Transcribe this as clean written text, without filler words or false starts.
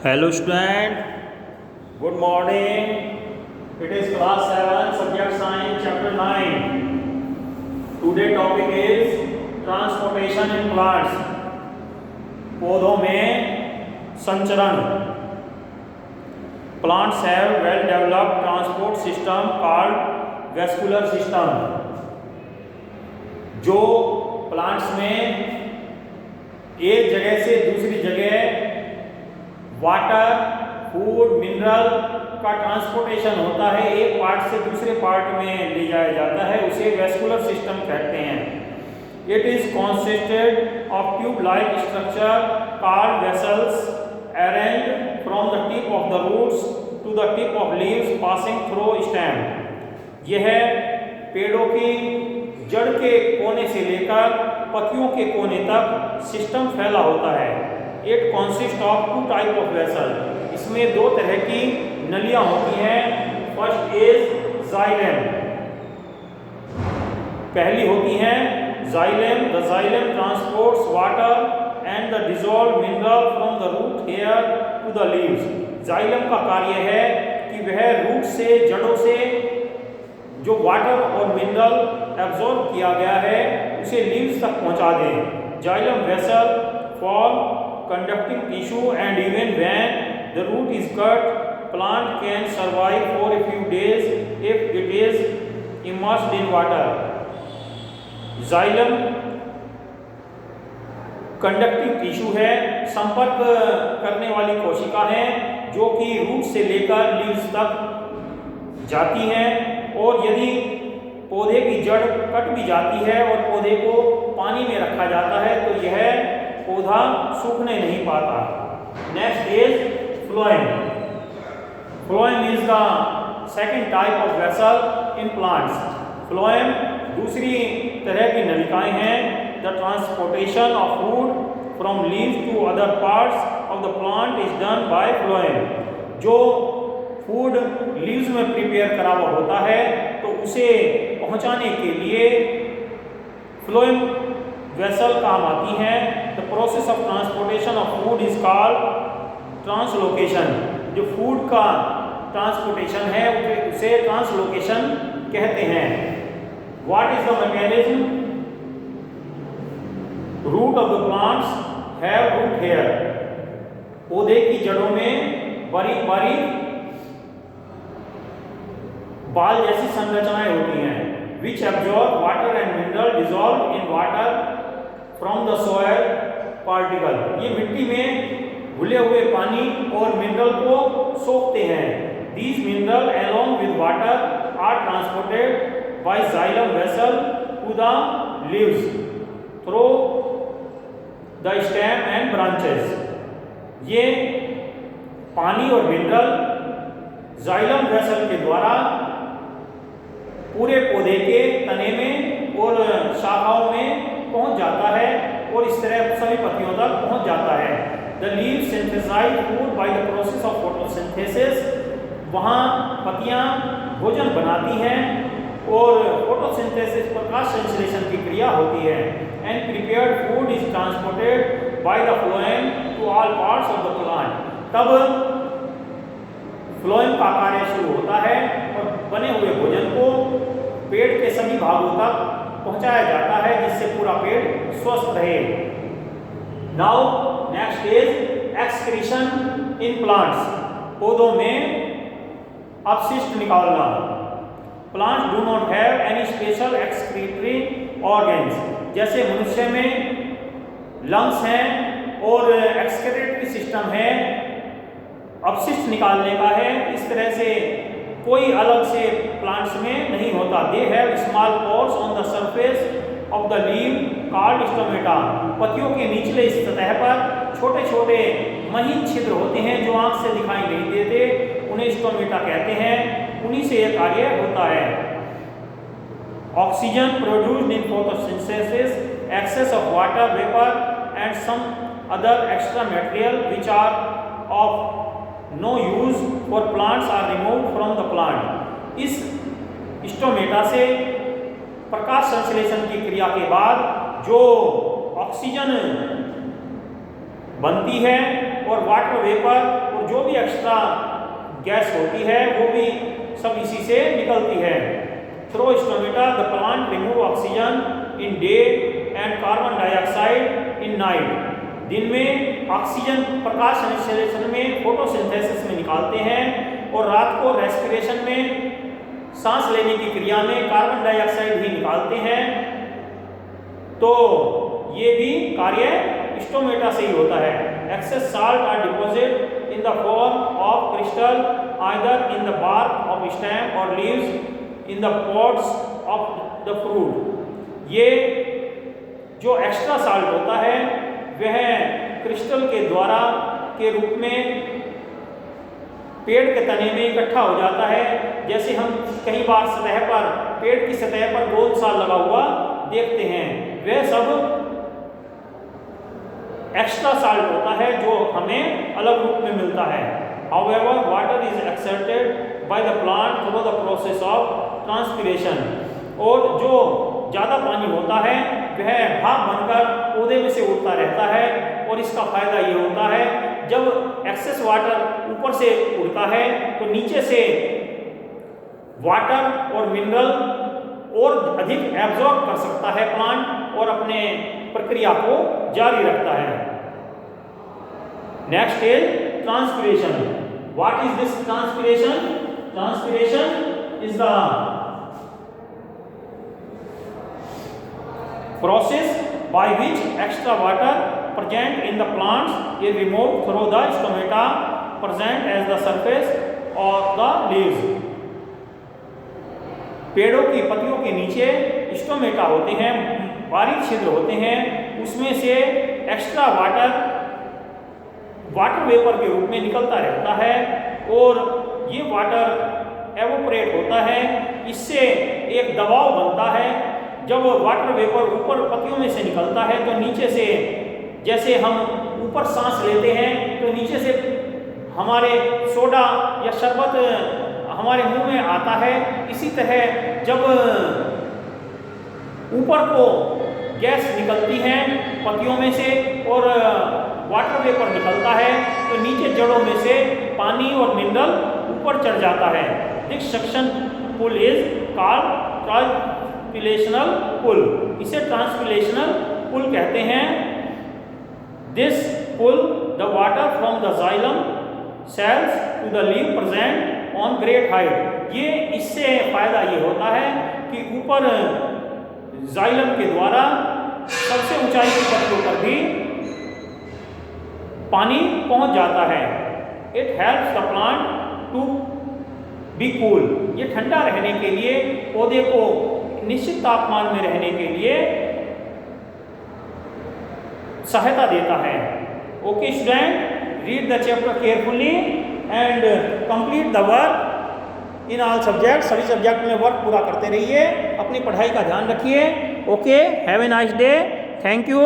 Hello student, good morning. It is class 7, subject science, chapter 9. Today topic is transportation in plants. पौधों में संचरण. Plants have well developed transport system called vascular system. जो plants में एक जगह से दूसरी जगह वाटर, फूड, मिनरल का ट्रांसपोर्टेशन होता है, एक पार्ट से दूसरे पार्ट में ले जाया जाता है, उसे वेस्कुलर सिस्टम कहते हैं। It is consisted of tube like structure called vessels arranged from the tip of the roots to the tip of leaves passing through stem. यह पेड़ों की जड़ के कोने से लेकर पत्तियों के कोने तक सिस्टम फैला होता है। It consist of two type of vessel. इसमें दो तरह की नलियां होती हैं। फर्स्ट इज जाइलेम, पहली होती है xylem. The xylem transports water and the dissolve mineral from the root hair to the leaves. Xylem का कार्य है कि वह रूट से, जड़ों से जो वाटर और मिनरल एब्जॉर्ब किया गया है उसे लीव्स तक पहुंचा दें। Xylem vessel form conducting tissue and even when the root is cut, plant can survive for a few days if it is immersed in water. Xylem conducting tissue है, संपर्क करने वाली कोशिका है जो कि रूट से लेकर लीव्स तक जाती हैं, और यदि पौधे की जड़ कट भी जाती है और पौधे को पानी में रखा जाता है तो यह पौधा सूखने नहीं पाता। Next is phloem. Phloem is the second type of vessel in plants. Phloem दूसरी तरह की नलिकाएं हैं। The transportation of food from leaves to other parts of the plant is done by phloem. जो फूड लीव्स में prepare करा हुआ होता है तो उसे पहुंचाने के लिए फ्लोएम वेसल काम आती है। The process of transportation of food is called translocation. जो फूड का ट्रांसपोर्टेशन है उसे ट्रांसलोकेशन कहते हैं। What is the mechanism? Root of the plants have root hair. पौधे की जड़ों में बारीक बारीक बाल जैसी संरचनाएं होती हैं। which absorb water and mineral dissolved in water from the soil particle। ये मिट्टी में घुले हुए पानी और मिनरल को सोखते हैं। These mineral along with water are transported by xylem vessel to the leaves through the stem and branches। ये पानी और मिनरल xylem vessel के द्वारा पूरे पौधे के तने में और शाखाओं में पहुंच जाता है और इस तरह सभी पत्तियों तक पहुंच जाता है। The leave synthesise food by the process of photosynthesis. वहाँ पत्तियाँ भोजन बनाती हैं और फोटोसिंथेसिस प्रकाश संश्लेषण की क्रिया होती है। And prepared food is transported by the phloem to all parts of the plant. तब फ्लोएम का कार्य शुरू होता है और बने हुए भोजन को पेड़ के सभी भागों तक पहुंचाया जाता है जिससे पूरा पेड़ स्वस्थ रहे। Now next is excretion in plants. पौधों में अपशिष्ट निकालना। Plants do not have any special excretory organs. जैसे मनुष्य में लंग्स हैं और एक्सक्रीटरी सिस्टम है, अपशिष्ट निकालने का है, इस तरह से कोई अलग से प्लांट्स में नहीं होता। They have small pores on the surface of the leave called stomata. पत्तियों के निचले सतह पर छोटे छोटे महीन छिद्र होते हैं जो आंख से दिखाई नहीं देते, उन्हें स्टोमेटा कहते हैं। उन्हीं से यह कार्य होता है। Oxygen produced in photosynthesis, excess of water vapour and some other extra material which are of no use for plants are remove from the plant. इस स्टोमेटा से प्रकाश संश्लेषण की क्रिया के बाद जो ऑक्सीजन बनती है और वाटर वेपर जो भी एक्स्ट्रा गैस होती है वो भी सब इसी से निकलती है। Through stomata the plant remove oxygen in day and carbon dioxide in night. दिन में ऑक्सीजन प्रकाश संश्लेषण में फोटोसिंथेसिस में निकालते हैं और रात को रेस्पिरेशन में सांस लेने की क्रिया में कार्बन डाइऑक्साइड भी निकालते हैं। तो ये भी कार्य स्टोमेटा से ही होता है। Excess salt are deposit in the form of crystal either in the bark of stem or leaves in the pods of the fruit. ये जो एक्स्ट्रा साल्ट होता है वह क्रिस्टल के द्वारा के रूप में पेड़ के तने में इकट्ठा हो जाता है। जैसे हम कई बार सतह पर पेड़ की सतह पर गोल सा लगा हुआ देखते हैं, वह सब एक्स्ट्रा साल्ट होता है जो हमें अलग रूप में मिलता है। However, water is exerted by the plant through the process of transpiration। और जो ज़्यादा पानी होता है वह भाप बनकर पौधे में से उड़ता रहता है और इसका फायदा ये होता है जब एक्सेस वाटर ऊपर से उड़ता है तो नीचे से वाटर और मिनरल और अधिक एब्जॉर्ब कर सकता है प्लांट और अपने प्रक्रिया को जारी रखता है। Next is transpiration. What is this transpiration? Transpiration is the process by which extra water present in the plants is removed through the stomata present as the surface of the leaves। पेड़ों की पत्तियों के नीचे stomata होते हैं, बारीक छिद्र होते हैं, उसमें से एक्स्ट्रा वाटर वेपर के रूप में निकलता रहता है और ये वाटर एवोपरेट होता है। इससे एक दबाव बनता है। जब वाटर वेपर ऊपर पत्तियों में से निकलता है तो नीचे से जैसे हम ऊपर सांस लेते हैं तो नीचे से हमारे सोडा या शरबत हमारे मुंह में आता है, इसी तरह जब ऊपर को गैस निकलती है पत्तियों में से और वाटर वेपर निकलता है तो नीचे जड़ों में से पानी और मिनरल ऊपर चढ़ जाता है। This suction pull is called transpirational pull. इसे ट्रांसपिलेशनल पुल कहते हैं। This pull the water from the xylem cells to the leaf present on great height. ये इससे फायदा ये होता है कि ऊपर जाइलम के द्वारा सबसे ऊंचाई की पत्तियों पर भी पानी पहुंच जाता है। It helps the plant to be cool. ये ठंडा रहने के लिए, पौधे को निश्चित तापमान में रहने के लिए सहायता देता है। Okay student, read the chapter carefully and complete the work in all subject. सभी सब्जेक्ट में वर्क पूरा करते रहिए, अपनी पढ़ाई का ध्यान रखिए। Okay, have a nice day, thank you.